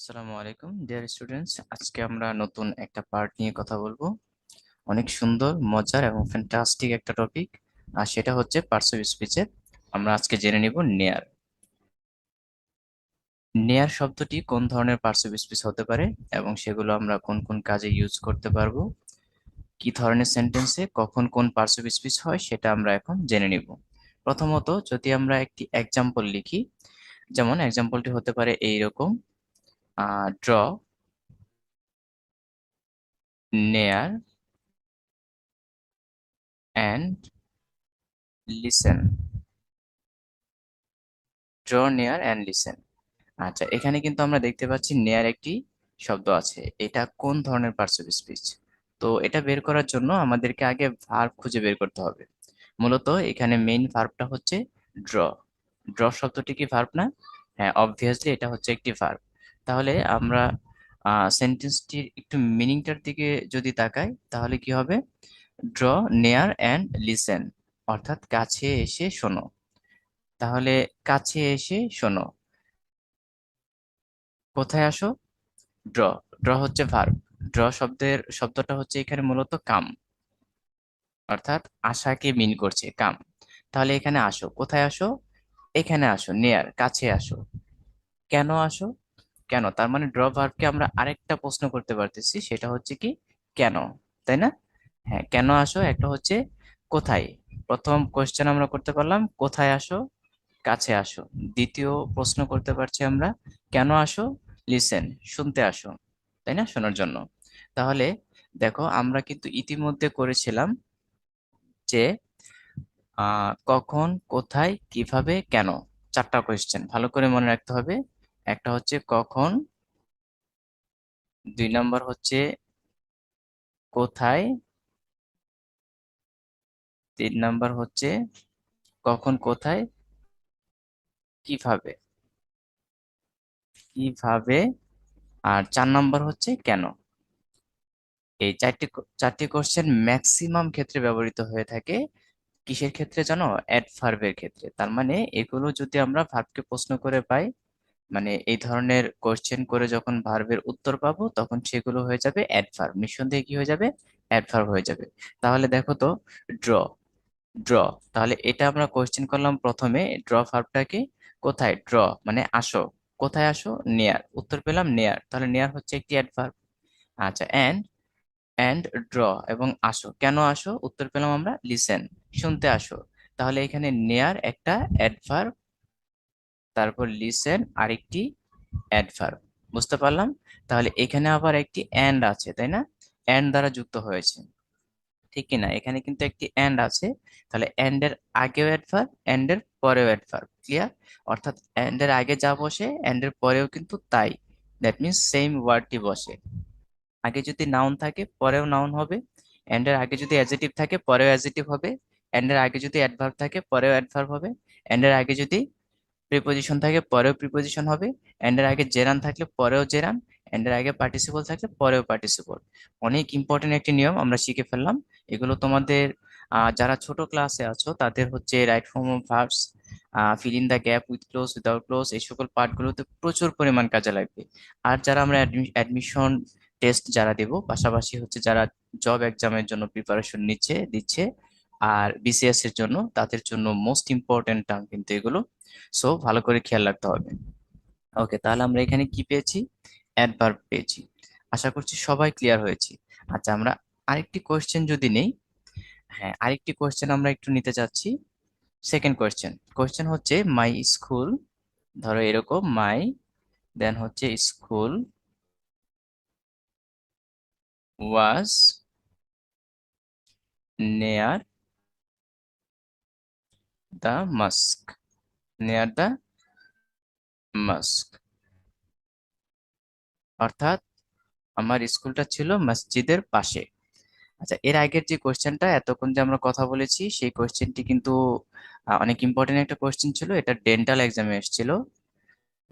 আসসালামু আলাইকুম dear students, আজকে আমরা নতুন একটা পার্ট নিয়ে কথা বলবো। অনেক সুন্দর, মজার এবং ফ্যান্টাস্টিক একটা টপিক, আর সেটা হচ্ছে পার্টস অফ স্পিচের। আমরা আজকে জেনে নিব নেয়ার। নেয়ার শব্দটি কোন ধরনের পার্টস অফ স্পিচ হতে পারে এবং সেগুলো আমরা কোন কোন কাজে ইউজ করতে পারবো, কি ধরনের সেন্টেন্সে কখন কোন পার্টস অফ স্পিচ হয় সেটা আমরা এখন জেনে নিব। প্রথমত, যদি আমরা একটি এক্সাম্পল লিখি, যেমন এক্সাম্পলটি হতে পারে এইরকম: ড্র, নেয়ার অ্যান্ড লিসেন। ড্র, নেয়ার অ্যান্ড লিসেন। আচ্ছা, এখানে কিন্তু আমরা দেখতে পাচ্ছি নেয়ার একটি শব্দ আছে। এটা কোন ধরনের পার্টস অফ স্পিচ? তো এটা বের করার জন্য আমাদেরকে আগে ভার্ব খুঁজে বের করতে হবে। মূলত এখানে মেইন ভার্বটা হচ্ছে ড্র। ড্র শব্দটি কি ভার্ব না? হ্যাঁ, অবভিয়াসলি এটা হচ্ছে একটি ভার্ব। তাহলে আমরা সেন্টেন্সটির একটু মিনিংটার দিকে যদি তাকাই, তাহলে কি হবে? ড্র, নেয়ার অ্যান্ড লিসেন, অর্থাৎ কাছে এসে শোনো। তাহলে কাছে এসে শোনো, কোথায় আসো? ড্র। ড্র হচ্ছে ভার্ব। ড্র শব্দটা হচ্ছে এখানে মূলত কাম, অর্থাৎ আশাকে মিন করছে, কাম। তাহলে এখানে আসো, কোথায় আসো? এখানে আসো, নিয়ার, কাছে আসো। কেন আসো? কেন, তার মানে ড্র ভার্বকে আমরা আরেকটা প্রশ্ন করতে পারতেছি, সেটা হচ্ছে কি কেন, তাই না? হ্যাঁ, কেন আসো একটা হচ্ছে কোথায়। প্রথম কোশ্চেন আমরা করতে পারলাম কোথায় আসো, কাছে আসো। দ্বিতীয় প্রশ্ন করতে পারছি আমরা কেন আসো, লিসেন, শুনতে আসো, তাই না, শোনার জন্য। তাহলে দেখো, আমরা কিন্তু ইতিমধ্যে করেছিলাম যে কখন, কোথায়, কিভাবে, কেন। চারটা কোয়েশ্চেন ভালো করে মনে রাখতে হবে। একটা হচ্ছে কখন, দুই নাম্বার হচ্ছে কোথায়, তিন নাম্বার হচ্ছে কখন, কোথায়, কিভাবে, কিভাবে, আর চার নাম্বার হচ্ছে কেন। এই চারটি কোশ্চেন ম্যাক্সিমাম ক্ষেত্রে ব্যবহৃত হয়ে থাকে। কিসের ক্ষেত্রে জানো? অ্যাডভার্বের ক্ষেত্রে। তার মানে এগুলো যদি আমরা ভার্বকে প্রশ্ন করে পাই, মানে এই ধরনের কোশ্চেন করে যখন ভার্বের উত্তর পাবো, তখন সেগুলো হয়ে যাবে অ্যাডভার্ব, নিঃসন্দেহে কি হয়ে যাবে? অ্যাডভার্ব হয়ে যাবে। তাহলে দেখো তো, ড্র, ড্র, তাহলে এটা আমরা কোশ্চেন করলাম প্রথমে। ড্র ভার্বটাকে কোথায়, ড্র মানে আসো, কোথায় আসো, নেয়ার, উত্তর পেলাম নেয়ার, তাহলে নেয়ার হচ্ছে একটি অ্যাডভার্ব। আচ্ছা, অ্যান্ড ড্র এবং আসো, কেন আসো, উত্তর পেলাম আমরা লিসেন, শুনতে আসো। তাহলে এখানে নেয়ার একটা অ্যাডভার্ব, তারপর লিসেন আরেকটি অ্যাডভার্ব। বুঝতে পারলাম? তাহলে এখানে আবার একটি অ্যান্ড আছে, তাই না? অ্যান্ড দ্বারা যুক্ত হয়েছে, ঠিক কি না? এখানে কিন্তু একটি অ্যান্ড আছে। তাহলে অ্যান্ড এর আগেও অ্যাডভার্ব, অ্যান্ড এর পরেও অ্যাডভার্ব, ক্লিয়ার? অর্থাৎ অ্যান্ড এর আগে যা বসে, অ্যান্ড এর পরেও কিন্তু তাই। দ্যাট মিনস সেম ওয়ার্ডটি বসে। আগে যদি নাউন থাকে পরেও নাউন হবে, এন্ড এর আগে যদি অ্যাডজেক্টিভ থাকে পরেও অ্যাডজেক্টিভ হবে, এন্ড এর আগে যদি অ্যাডভার্ব থাকে পরেও অ্যাডভার্ব হবে, এন্ড এর আগে যদি প্রিপোজিশন থাকে পরেও প্রিপোজিশন হবে, এন্ড এর আগে জেরান থাকলে পরেও জেরান, এন্ড এর আগে পার্টিসিপল থাকলে পরেও পার্টিসিপল। অনেক ইম্পর্টেন্ট একটি নিয়ম আমরা শিখে ফেললাম। এগুলো তোমাদের যারা ছোট ক্লাসে আছো তাদের হচ্ছে right form of verbs, fill in the gap with close, without close, এই সকল পার্টগুলোতে প্রচুর পরিমাণ কাজে লাগবে। আর যারা আমরা অ্যাডমিশন টেস্ট যারা দেব, পাশাপাশি হচ্ছে যারা জব এক্সামের জন্য প্রিপারেশন দিচ্ছে, আর বিসিএস এর জন্য, তাদের জন্য মোস্ট ইম্পর্টেন্ট টার্ম কিন্তু এগুলো। সো ভালো করে খেয়াল রাখতে হবে। ওকে, তাহলে আমরা এখানে কি পেয়েছি? অ্যাডভার্ব পেয়েছি। আশা করছি সবাই ক্লিয়ার হয়েছি। আচ্ছা, আমরা আরেকটি কোশ্চেন যদি নেই। হ্যাঁ, আরেকটি কোশ্চেন আমরা একটু নিতে চাচ্ছি। সেকেন্ড কোশ্চেন, কোশ্চেন হচ্ছে মাই স্কুল, ধরো এরকম মাই, দেন হচ্ছে school was near the mask, near the mask, অর্থাৎ আমার স্কুলটা ছিল মসজিদের পাশে। আচ্ছা, এর আগের যে কোশ্চেনটা এতক্ষণ যে আমরা কথা বলেছি, সেই কোশ্চেনটি কিন্তু অনেক ইম্পর্টেন্ট একটা কোশ্চেন ছিল। এটা ডেন্টাল এক্সামে এসেছিল।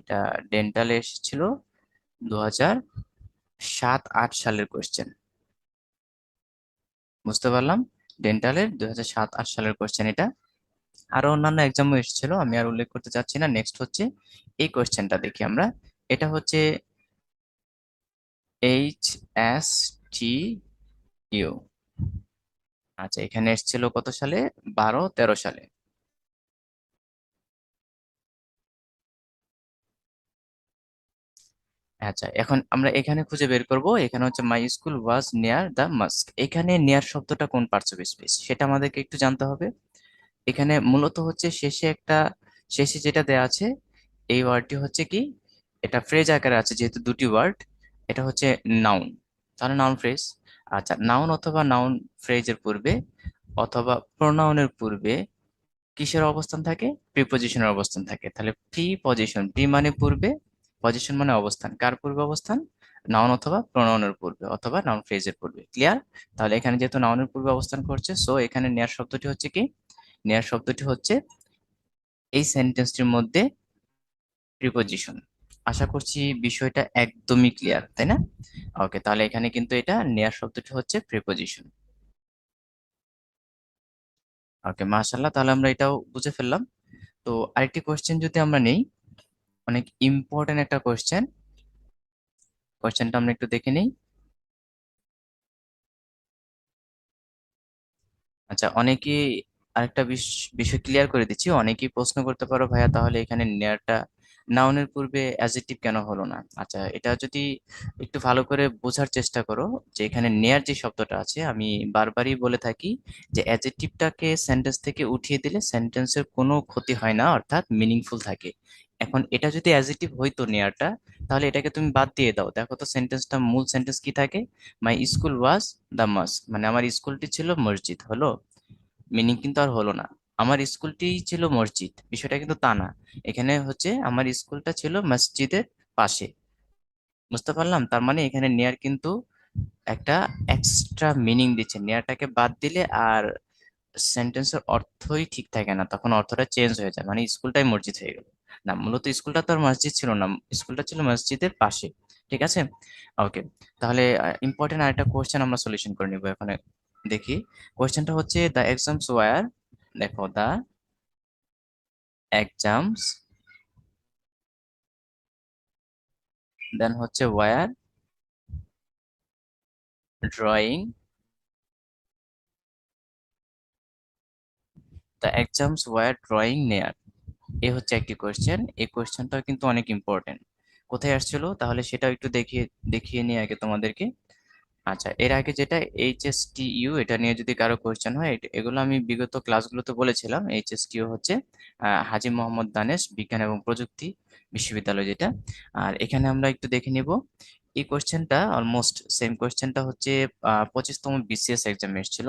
এটা ডেন্টালে এসেছিল 2007-08 সালের কোশ্চেন। বুঝতে পারলাম? ডেন্টালের 2007-08 সালের কোশ্চেন এটা। আরো অন্যান্য এক্সামও এসেছিল, আমি আর উল্লেখ করতে চাচ্ছি না। নেক্সট হচ্ছে এই কোশ্চেনটা দেখি আমরা। এটা হচ্ছে HSTU। আচ্ছা, এখানে এসেছিল কত সালে? 12-13 সালে। আচ্ছা, এখন আমরা এখানে খুঁজে বের করব। এখানে হচ্ছে my school was near the mask. এখানে নিয়ার শব্দটা কোন পার্টস অফ স্পিচ সেটা আমাদেরকে একটু জানতে হবে। এখানে মূলত হচ্ছে শেষে যেটা দেয়া আছে, এই ওয়ার্ডটি হচ্ছে কি, এটা ফ্রেজ আকারে আছে যেহেতু দুটি ওয়ার্ড, এটা হচ্ছে নাউন, তাহলে নাউন ফ্রেজ। আচ্ছা, নাউন অথবা নাউন ফ্রেজের পূর্বে অথবা প্রোনাউনের পূর্বে কিসের অবস্থান থাকে? প্রিপজিশনের অবস্থান থাকে। তাহলে প্রিপজিশন, প্রি মানে পূর্বে, পজিশন মানে অবস্থান, কার পূর্বে অবস্থান? নাউন অথবা প্রোনাউনের পূর্বে অথবা নাউন ফ্রেজের পূর্বে। ক্লিয়ার? তাহলে এখানে যেহেতু নাউনের পূর্বে অবস্থান করছে, সো এখানে নেয়ার শব্দটি হচ্ছে কি? নেয়ার শব্দটি হচ্ছে এই সেন্টেন্সটির মধ্যে প্রিপজিশন। আশা করছি বিষয়টা একদমই ক্লিয়ার, তাই না? ওকে, তাহলে এখানে কিন্তু এটা নেয়ার শব্দটি হচ্ছে প্রিপজিশন। ওকে, মাশাআল্লাহ, তাহলে আমরা এটাও বুঝে ফেললাম। তো আরেকটি কোশ্চেন যদি আমরা নেই, অনেক ইম্পর্টেন্ট একটা কোশ্চেন। কোশ্চেনটা আমরা একটু দেখে নিই। আচ্ছা, অনেকেই আরেকটা বিষয় ক্লিয়ার করে দিচ্ছি। অনেকেই প্রশ্ন করতে পারো, ভাইয়া তাহলে এখানে নেয়ারটা নাউনের পূর্বে অ্যাডজেক্টিভ কেন হলো না? আচ্ছা, এটা যদি একটু ভালো করে বোঝার চেষ্টা করো, যে এখানে নেয়ার যে শব্দটা আছে, আমি বারবারই বলে থাকি যে অ্যাডজেক্টিভটাকে সেন্টেন্স থেকে উঠিয়ে দিলে সেন্টেন্সের কোনো ক্ষতি হয় না, অর্থাৎ মিনিংফুল থাকে। এখন এটা যদি অ্যাডজেক্টিভ হইতো নেয়ারটা, তাহলে এটাকে তুমি বাদ দিয়ে দাও, দেখো তো সেন্টেন্সটা, মূল সেন্টেন্স কি থাকে? My school was the mosque, মানে আমার স্কুলটি ছিল মসজিদ, হলো? মিনিং কিন্তু আর হলো না। আমার স্কুলটি ছিল মসজিদ, বিষয়টা কিন্তু তা না। এখানে হচ্ছে আমার স্কুলটা ছিল মসজিদের পাশে। বুঝতে পারলাম? তার মানে এখানে নেয়ার কিন্তু একটা এক্সট্রা মিনিং দিচ্ছে। নেয়ারটাকে বাদ দিলে আর সেন্টেন্সের অর্থই ঠিক থাকে না, তখন অর্থটা চেঞ্জ হয়ে যায়, মানে স্কুলটাই মসজিদ হয়ে গেল। না, মূলত স্কুলটা তো আর মসজিদ ছিল না, স্কুলটা ছিল মসজিদের পাশে। ঠিক আছে? ওকে, তাহলে ইম্পর্টেন্ট আরেকটা কোশ্চেন আমরা সলিউশন করে নিব এখানে। দেখি, কোশ্চেনটা হচ্ছে দ্য এক্সামস ওয়ার, দেখো, দ্য এক্সামস, দেন হচ্ছে were drawing, the exams were drawing near. এ হচ্ছে একটি কোশ্চেন। এই কোশ্চেনটাও কিন্তু অনেক ইম্পর্টেন্ট। কোথায় আসছিল তাহলে সেটাও একটু দেখিয়ে দেখিয়ে নিয়ে আগে তোমাদেরকে। আচ্ছা, এর আগে যেটা HSTU, এটা নিয়ে যদি কারো কোশ্চেন হয়, এগুলো আমি বিগত ক্লাসগুলোতে বলেছিলাম। HSTU হচ্ছে হাজী মোহাম্মদ দানেশ বিজ্ঞান এবং প্রযুক্তি বিশ্ববিদ্যালয়, যেটা। আর এখানে আমরা একটু দেখে নিব। এই কোশ্চেনটা অলমোস্ট সেম কোশ্চেনটা হচ্ছে 25তম BCS এক্সাম এসেছিল।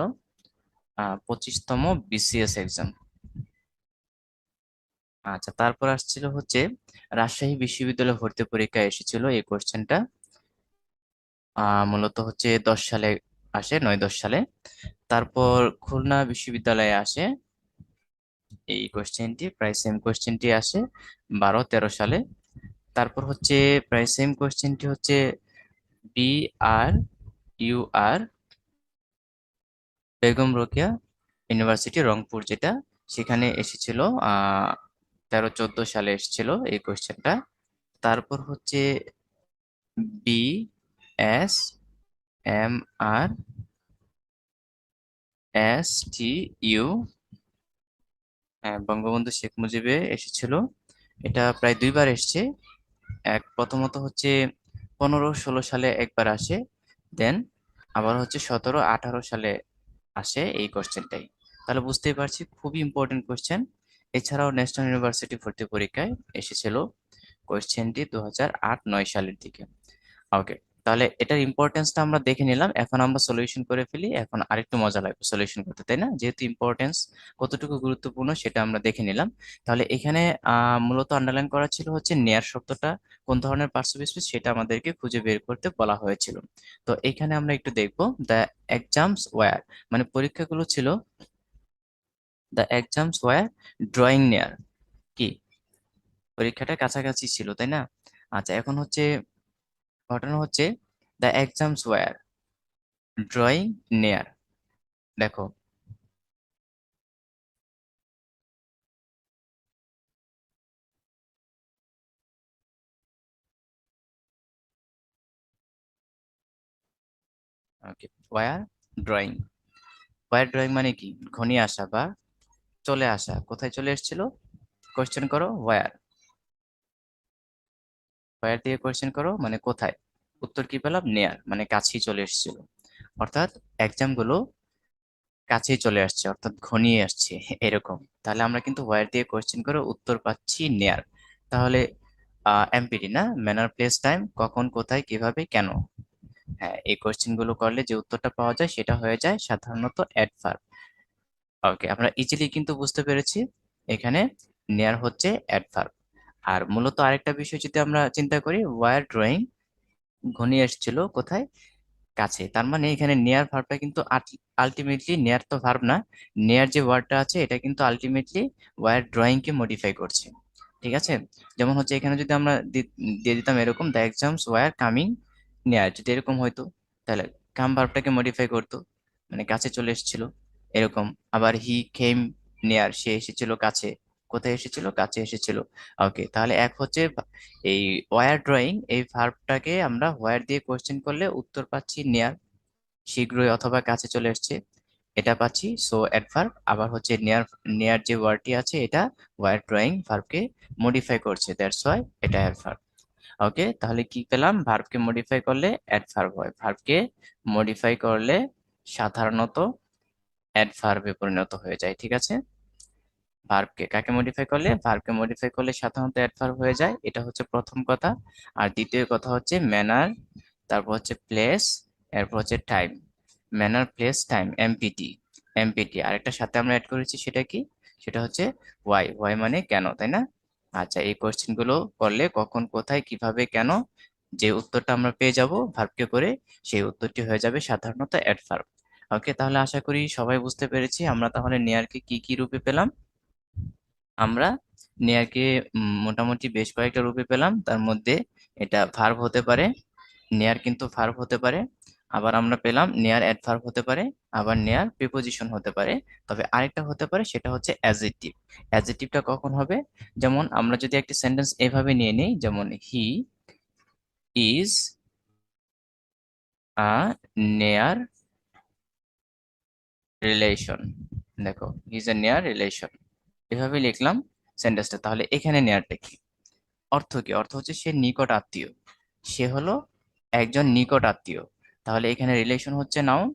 25তম BCS এক্সাম। আচ্ছা, তারপর আসছিল হচ্ছে রাজশাহী বিশ্ববিদ্যালয় ভর্তি পরীক্ষায় এসেছিল এই কোশ্চেনটা। মূলত হচ্ছে 10 সালে আসে, 9-10 সালে। তারপর খুলনা বিশ্ববিদ্যালয়ে আসে এই কোশ্চেনটি, প্রায় সেম কোশ্চেনটি আসে 12-13 সালে। তারপর হচ্ছে প্রায় সেম কোশ্চেনটি হচ্ছে BRUR, বেগম রোকেয়া ইউনিভার্সিটি রংপুর, যেটা সেখানে এসেছিল 13-14 সালে এসেছিল এই কোশ্চেনটা। তারপর হচ্ছে BSMRSTU, হ্যাঁ, বঙ্গবন্ধু শেখ মুজিবে এসেছিল। এটা প্রায় 2বার এসছে। প্রথমত হচ্ছে 15-16 সালে একবার আসে, দেন আবার হচ্ছে 17-18 সালে আসে এই কোশ্চেনটাই। তাহলে বুঝতেই পারছি খুবই ইম্পর্টেন্ট কোশ্চেন। এছাড়াও ন্যাশনাল ইউনিভার্সিটি ভর্তি পরীক্ষায় এসেছিল কোশ্চেনটি 2008-9 সালের দিকে। ওকে, তাহলে এটার ইম্পর্টেন্সটা আমরা দেখে নিলাম, এখন আমরা সলিউশন করে ফেলি। এখন আরেকটু মজা লাগবে সলিউশন করতে, তাই না? যেহেতু ইম্পর্টেন্স কতটুকু গুরুত্বপূর্ণ সেটা আমরা দেখে নিলাম। তাহলে এখানে মূলত আন্ডারলাইন করা ছিল হচ্ছে নেয়ার শব্দটা কোন ধরনের পার্টস অফ স্পিচ সেটা আমাদেরকে খুঁজে বের করতে বলা হয়েছিল। তো এখানে আমরা একটু দেখবো, দ্য এক্সামস ওয়্যার, মানে পরীক্ষাগুলো ছিল দ্য এক্সামস ওয়্যার ড্রয়িং নেয়ার। কি, পরীক্ষাটা কাছাকাছি ছিল, তাই না? আচ্ছা, এখন হচ্ছে ঘটনা হচ্ছে দ্য এক্সামস ওয়্যার ড্রয়িং নেয়ার। দেখো, ওকে, ওয়ার ড্রয়িং। ওয়ার ড্রয়িং মানে কি? ঘনিয়ে আসা বা চলে আসা। কোথায় চলে এসেছিল? কোশ্চেন করো ওয়ার। ওয়ার দিয়ে কোশ্চেন করো মানে কোথায়। উত্তর কি পেলাম? নেয়ার, মানে কাছেই চলে এসেছিল। অর্থাৎ এক্সাম গুলো কাছেই চলে আসছে, অর্থাৎ ঘনিয়ে আসছে এরকম। তাহলে আমরা কিন্তু ওয়্যার দিয়ে কোশ্চেন করে উত্তর পাচ্ছি নেয়ার। তাহলে এমপিটি না, ম্যানার, প্লেস, টাইম, কখন, কোথায়, কিভাবে, কেন। হ্যাঁ, এই কোশ্চেন গুলো করলে যে উত্তরটা পাওয়া যায় সেটা হয়ে যায় সাধারণত অ্যাডভার্ব। ওকে, আমরা ইজিলি কিন্তু বুঝতে পেরেছি এখানে নেয়ার হচ্ছে অ্যাডভার্ব। আর মূলত আরেকটা বিষয় যদি আমরা চিন্তা করি, ওয়্যার ড্রয়িং ঘনিয়ে এসেছিল কোথায়? কাছে। তার মানে এখানে নেয়ার ভার্বটা কিন্তু আলটিমেটলি, নেয়ার তো ভার্ব না, নেয়ার যে ওয়ার্ডটা আছে এটা কিন্তু আলটিমেটলি ওয়ার ড্রয়িং কে মডিফাই করছে। ঠিক আছে? যেমন হচ্ছে এখানে যদি আমরা দিয়ে দিতাম এরকম, দ্য এক্সামস ওয়ার কামিং নেয়ার, যদি এরকম হয়তো, তাহলে কাম ভার্বটাকে মডিফাই করতো, মানে কাছে চলে এসেছিল এরকম। আবার হি কেম নেয়ার, সে এসেছিল কাছে। কোথায় এসেছিল? কাছে এসেছিল। ওকে, তাহলে এক হচ্ছে এই ওয়্যার ড্রয়িং, এই ভার্বটাকে আমরা ওয়্যার দিয়ে কোশ্চেন করলে উত্তর পাচ্ছি নেয়ার, শীঘ্রই অথবা কাছে চলে এসেছে, এটা পাচ্ছি, সো অ্যাডভার্ব। আবার হচ্ছে নেয়ার, নেয়ার যে ওয়ার্ডটি আছে এটা ওয়্যার ড্রয়িং ভার্বকে মডিফাই করছে, দ্যাটস ওয়াই এটা অ্যাডভার্ব। ওকে, তাহলে কি পেলাম? ভার্বকে মডিফাই করলে অ্যাডভার্ব হয়, ভার্বকে মডিফাই করলে সাধারণত অ্যাডভার্বে পরিণত হয়ে যায়। ঠিক আছে? ভার্বকে কাকে মডিফাই করলে? ভার্বকে মডিফাই করলে সাধারণত অ্যাডভার্ব হয়ে যায়, এটা হচ্ছে প্রথম কথা। আর দ্বিতীয় কথা হচ্ছে ম্যানার, তারপর হচ্ছে প্লেস, এরপর হচ্ছে টাইম। Manner, place, time, এমপিটি। এমপিটি আরেকটা সাথে আমরা অ্যাড করেছি, সেটা কি? সেটা হচ্ছে ওয়াই। ওয়াই মানে কেন, তাই না? আচ্ছা, এই কোশ্চেন গুলো করলে কখন, কোথায়, কিভাবে, কেন, যে উত্তরটা আমরা পেয়ে যাব ভার্বকে করে, সেই উত্তরটি হয়ে যাবে সাধারণত অ্যাডভার্ব। ওকে, তাহলে আশা করি সবাই বুঝতে পেরেছি। আমরা তাহলে নেয়ারকে কি কি রূপে পেলাম? আমরা নেয়ারকে মোটামুটি বেশ কয়েকটা রূপে পেলাম। তার মধ্যে এটা ভার্ব হতে পারে, নেয়ার কিন্তু ভার্ব হতে পারে। আবার আমরা পেলাম নেয়ার অ্যাডভার্ব হতে পারে, আবার নেয়ার প্রিপোজিশন হতে পারে। তবে আরেকটা হতে পারে, সেটা হচ্ছে অ্যাডজেক্টিভ। অ্যাডজেক্টিভটা কখন হবে? যেমন আমরা যদি একটা সেন্টেন্স এভাবে নিয়ে নিই, যেমন হি ইজ আ নেয়ার রিলেশন। দেখো, হি ইজ এ নেয়ার রিলেশন, এভাবে লিখলাম সেন্টেন্সটা। তাহলে এখানে নেয়ারটা কি? অর্থ কি? অর্থ হচ্ছে সে নিকট আত্মীয়, সে হলো একজন নিকট আত্মীয়। তাহলে এখানে রিলেশন হচ্ছে নাউন,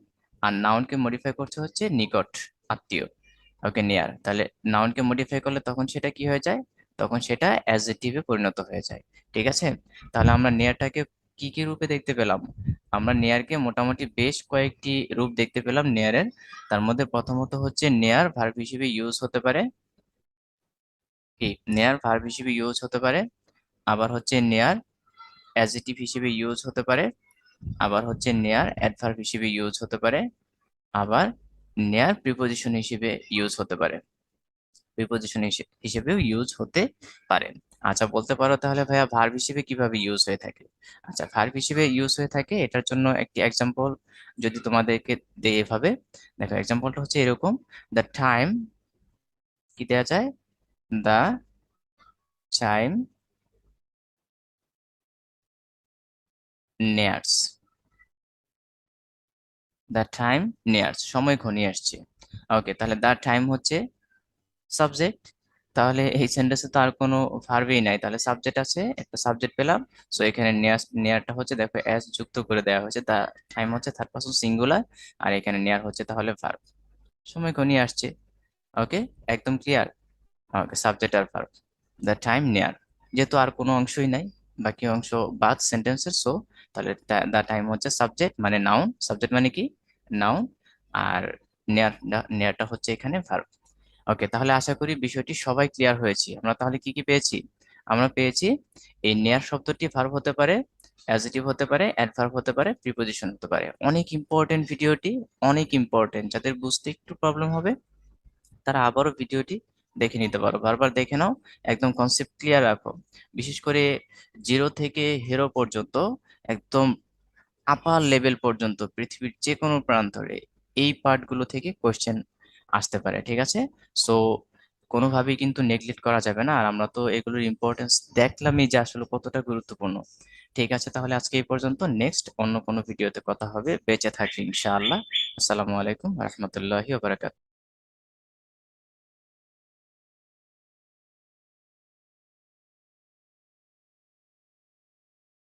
আর নাউনকে মডিফাই করছে হচ্ছে নিকট আত্মীয়। ওকে, নিয়ার। তাহলে নাউনকে মডিফাই করলে তখন সেটা কি হয়ে যায়? তখন সেটা অ্যাডজেক্টিভে পরিণত হয়ে যায়। ঠিক আছে? তাহলে আমরা নেয়ারটাকে কি কি রূপে দেখতে পেলাম? আমরা নেয়ারকে মোটামুটি বেশ কয়েকটি রূপ দেখতে পেলাম নেয়ারের। তার মধ্যে প্রথমত হচ্ছে নেয়ার ভার্ব হিসেবে ইউজ হতে পারে। কি? নেয়ার ভার্ব হিসেবে ইউজ হতে পারে। আবার হচ্ছে নেয়ার অ্যাডজেক্টিভ হিসেবে ইউজ হতে পারে। আবার হচ্ছে নেয়ার অ্যাডভার্ব হিসেবে ইউজ হতে পারে। আবার নেয়ার প্রিপোজিশন হিসেবে ইউজ হতে পারে, প্রিপোজিশন হিসেবেও ইউজ হতে পারে। আচ্ছা, বলতে পারো তাহলে ভাইয়া ভার্ব হিসেবে কিভাবে ইউজ হয়ে থাকে? আচ্ছা, ভার্ব হিসেবে ইউজ হয়ে থাকে এটার জন্য একটি এক্সাম্পল যদি তোমাদেরকে দেই এভাবে। দেখো, এক্সাম্পলটা হচ্ছে এরকম, দ্য টাইম, কি দেয়া যায়? The time nears. The time nears, সময় ঘনিয়ে আসছে। ওকে, তাহলে দ্য টাইম হচ্ছে সাবজেক্ট। তাহলে এই সেন্টেন্সে তো আর কোনো ভার্বই নাই, তাহলে সাবজেক্ট আছে, একটা সাবজেক্ট পেলাম। সো এখানে নেয়ার, নেয়ারটা হচ্ছে দেখো এস যুক্ত করে দেওয়া হয়েছে, দা টাইম হচ্ছে থার্ড পারসন সিঙ্গুলার, আর এখানে নেয়ার হচ্ছে তাহলে ভার্ব, সময় ঘনিয়ে আসছে। ওকে, একদম ক্লিয়ার। ওকে, সাবজেক্ট আর ভার্ব, দ্য টাইম নেয়ার। যেহেতু আর কোনো অংশই নাই, বাকি অংশ বাদ সেন্টেন্সের, সো তাহলে দ্য টাইম হচ্ছে সাবজেক্ট মানে নাউন, সাবজেক্ট মানে কি? নাউন। আর নেয়ার, নেয়ারটা হচ্ছে এখানে ভার্ব। ওকে, তাহলে আশা করি বিষয়টি সবাই ক্লিয়ার হয়েছি। আমরা তাহলে কি কি পেয়েছি? আমরা পেয়েছি এই নেয়ার শব্দটি ভার্ব হতে পারে, অ্যাডজেক্টিভ হতে পারে, অ্যাডভার্ব হতে পারে, প্রিপোজিশন হতে পারে। অনেক ইম্পর্টেন্ট ভিডিওটি, অনেক ইম্পর্টেন্ট। যাদের বুঝতে একটু প্রবলেম হবে তারা আবারও ভিডিওটি দেখে নিতে পারো, বারবার দেখে নাও, একদম কনসেপ্ট ক্লিয়ার রাখো। বিশেষ করে জিরো থেকে হিরো পর্যন্ত, একদম আপার লেভেল পর্যন্ত, পৃথিবীর যে কোনো প্রান্তরে এই পার্টগুলো থেকে কোশ্চেন আসতে পারে। ঠিক আছে? সো কোনোভাবেই কিন্তু নেগলেক্ট করা যাবে না। আর আমরা তো এগুলোর ইম্পর্টেন্স দেখলামই যে আসলে কতটা গুরুত্বপূর্ণ। ঠিক আছে, তাহলে আজকে এই পর্যন্ত। নেক্সট অন্য কোনো ভিডিওতে কথা হবে। বেঁচে থাকি ইনশাআল্লাহ। আসসালামু আলাইকুম রহমতুল্লাহি ওয়া বারাকাতুহু।